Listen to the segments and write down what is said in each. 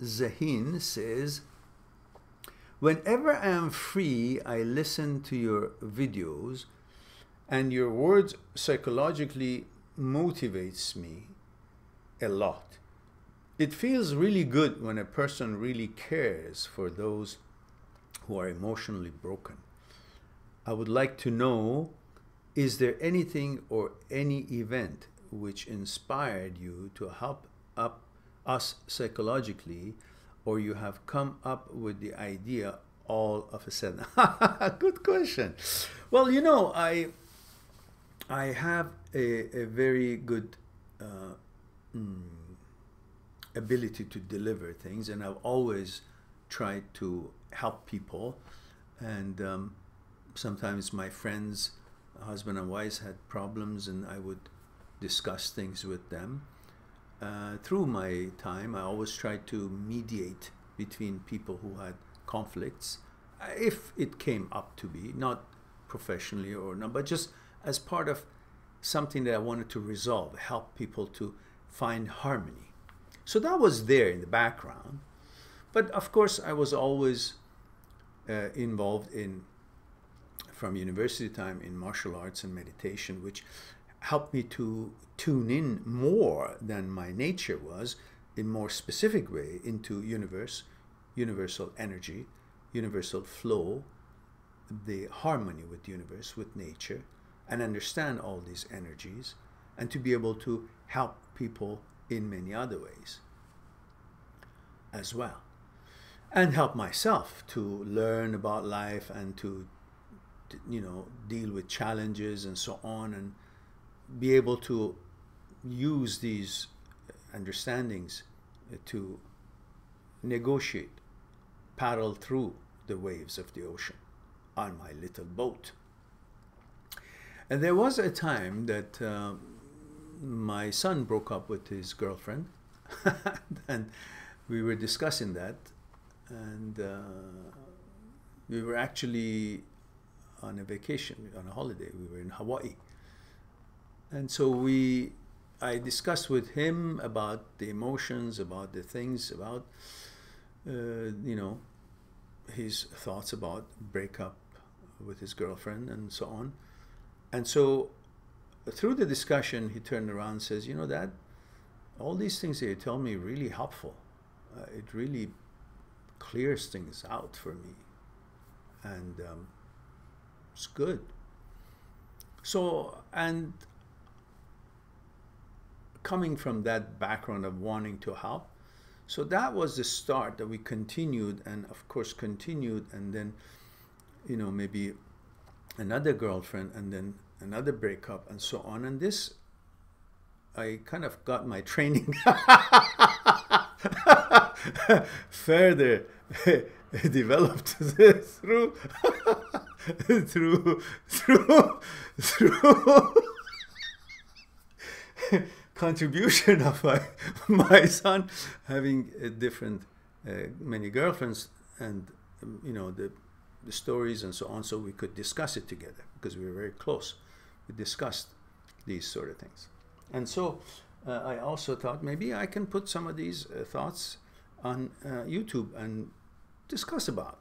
Zahin says, whenever I am free, I listen to your videos, and your words psychologically motivates me a lot. It feels really good when a person really cares for those who are emotionally broken. I would like to know, is there anything or any event which inspired you to help up us psychologically, or you have come up with the idea all of a sudden? Good question. Well, you know, I have a very good ability to deliver things, and I've always tried to help people. And sometimes my friends, husband and wives, had problems, and I would discuss things with them. Through my time, I always tried to mediate between people who had conflicts, if it came up to be, not professionally or not, but just as part of something that I wanted to resolve, help people to find harmony. So that was there in the background. But of course, I was always involved in, from university time, in martial arts and meditation, which helped me to tune in more than my nature was, in more specific way, into universe, universal energy, universal flow, the harmony with the universe, with nature, and understand all these energies, and to be able to help people in many other ways as well, and help myself to learn about life and to, you know, deal with challenges and so on, and be able to use these understandings to negotiate, paddle through the waves of the ocean on my little boat. And there was a time that my son broke up with his girlfriend, and we were discussing that, and we were actually on a vacation, on a holiday. We were in Hawaii. And so I discussed with him about the emotions, about the things, about, you know, his thoughts about breakup with his girlfriend and so on. And so through the discussion, he turned around and says, you know, Dad, all these things that you tell me are really helpful. It really clears things out for me. And it's good. So, and coming from that background of wanting to help, so that was the start that we continued, and of course continued, and then, you know, maybe another girlfriend, and then another breakup, and so on. And this, I kind of got my training further developed through contribution of my son having different many girlfriends, and you know, the stories and so on, so we could discuss it together because we were very close. We discussed these sort of things. And so I also thought maybe I can put some of these thoughts on YouTube and discuss about,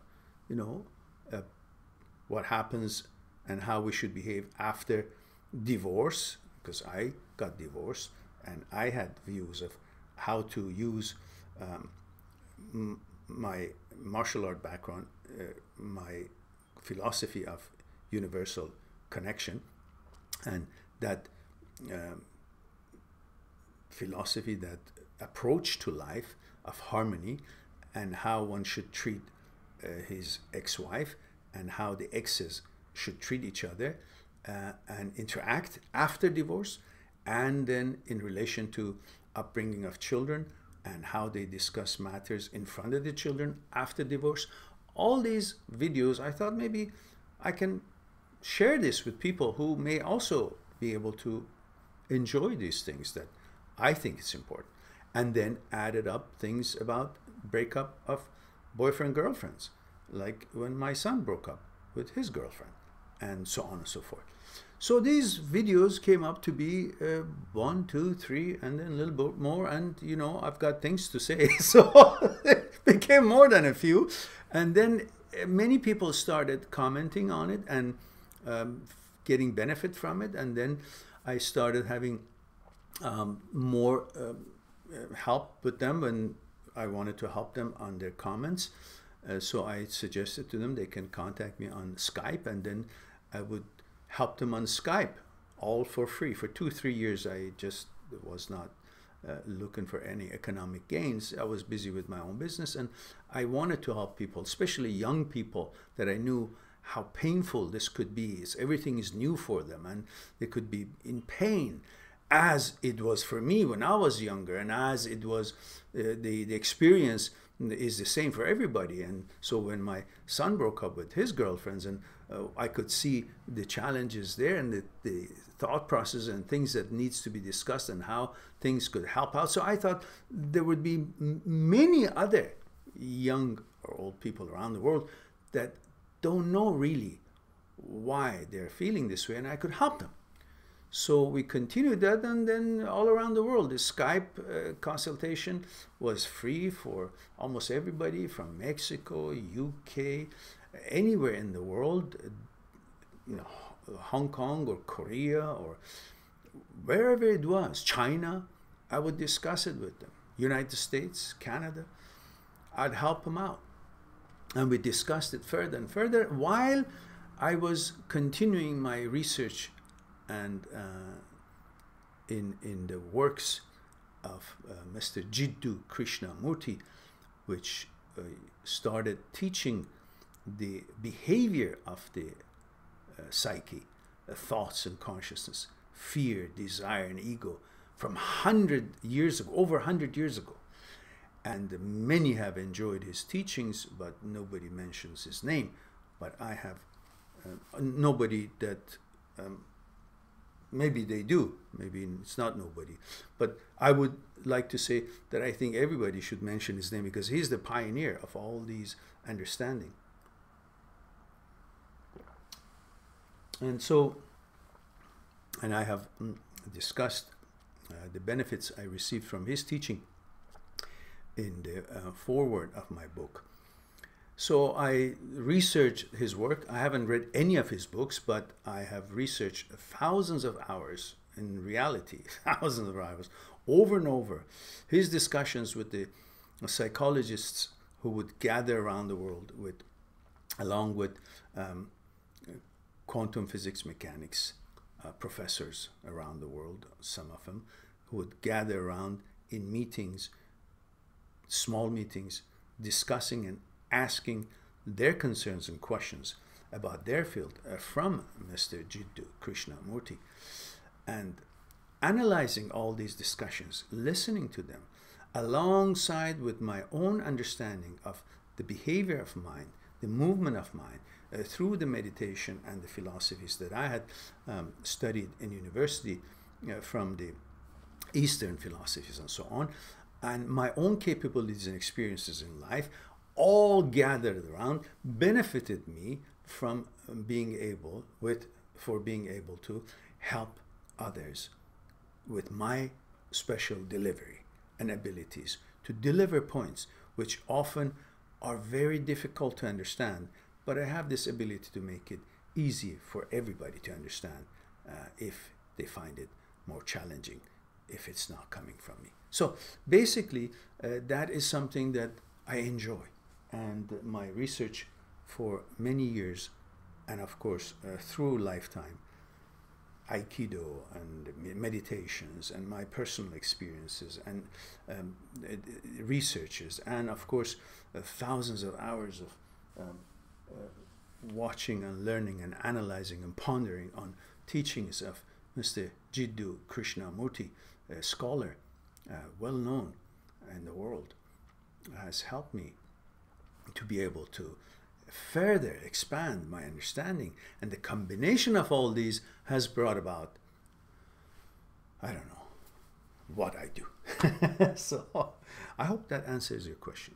you know, what happens and how we should behave after divorce, because I got divorced and I had views of how to use my martial art background, my philosophy of universal connection, and that philosophy, that approach to life of harmony, and how one should treat his ex-wife, and how the exes should treat each other and interact after divorce, and then in relation to upbringing of children and how they discuss matters in front of the children after divorce. All these videos, I thought maybe I can share this with people who may also be able to enjoy these things that I think is important. And then added up things about breakup of boyfriend girlfriends, like when my son broke up with his girlfriend, and so on and so forth. So these videos came up to be 1, 2, 3, and then a little bit more, and you know, I've got things to say. So became more than a few. And then many people started commenting on it and getting benefit from it. And then I started having more help with them when I wanted to help them on their comments. So I suggested to them they can contact me on Skype, and then I would help them on Skype, all for free. For 2-3 years, I just was not looking for any economic gains. I was busy with my own business, and I wanted to help people, especially young people that I knew how painful this could be. Everything is new for them, and they could be in pain, as it was for me when I was younger, and as it was the experience is the same for everybody. And so when my son broke up with his girlfriends, and I could see the challenges there, and the thought process and things that needs to be discussed, and how things could help out. So I thought there would be many other young or old people around the world that don't know really why they're feeling this way, and I could help them. So we continued that, and then all around the world, the Skype consultation was free for almost everybody from Mexico, UK, anywhere in the world, you know, Hong Kong or Korea or wherever it was, China. I would discuss it with them. United States, Canada, I'd help them out. And we discussed it further and further while I was continuing my research and in the works of Mr. Jiddu Krishnamurti, which started teaching the behavior of the psyche, thoughts and consciousness, fear, desire, and ego, from 100 years ago, over 100 years ago. And many have enjoyed his teachings, but nobody mentions his name. But I have nobody that maybe they do, maybe it's not nobody. But I would like to say that I think everybody should mention his name, because he's the pioneer of all these understanding. And so, and I have discussed the benefits I received from his teaching in the foreword of my book. So I researched his work. I haven't read any of his books, but I have researched thousands of hours, in reality, thousands of hours, over and over. His discussions with the psychologists who would gather around the world with, along with quantum physics mechanics professors around the world, some of them, who would gather around in meetings, small meetings, discussing and asking their concerns and questions about their field from Mr. Jiddu Krishnamurti, and analyzing all these discussions, listening to them, alongside with my own understanding of the behavior of mind, the movement of mind, through the meditation and the philosophies that I had studied in university from the Eastern philosophies and so on, and my own capabilities and experiences in life, all gathered around, benefited me from being able to help others with my special delivery and abilities to deliver points which often are very difficult to understand, but I have this ability to make it easy for everybody to understand if they find it more challenging, if it's not coming from me. So basically, that is something that I enjoy. And my research for many years, and of course through lifetime, Aikido and meditations and my personal experiences and researches, and of course thousands of hours of watching and learning and analyzing and pondering on teachings of Mr. Jiddu Krishnamurti, a scholar well known in the world, has helped me to be able to further expand my understanding. And the combination of all these has brought about, I don't know, what I do. So I hope that answers your question.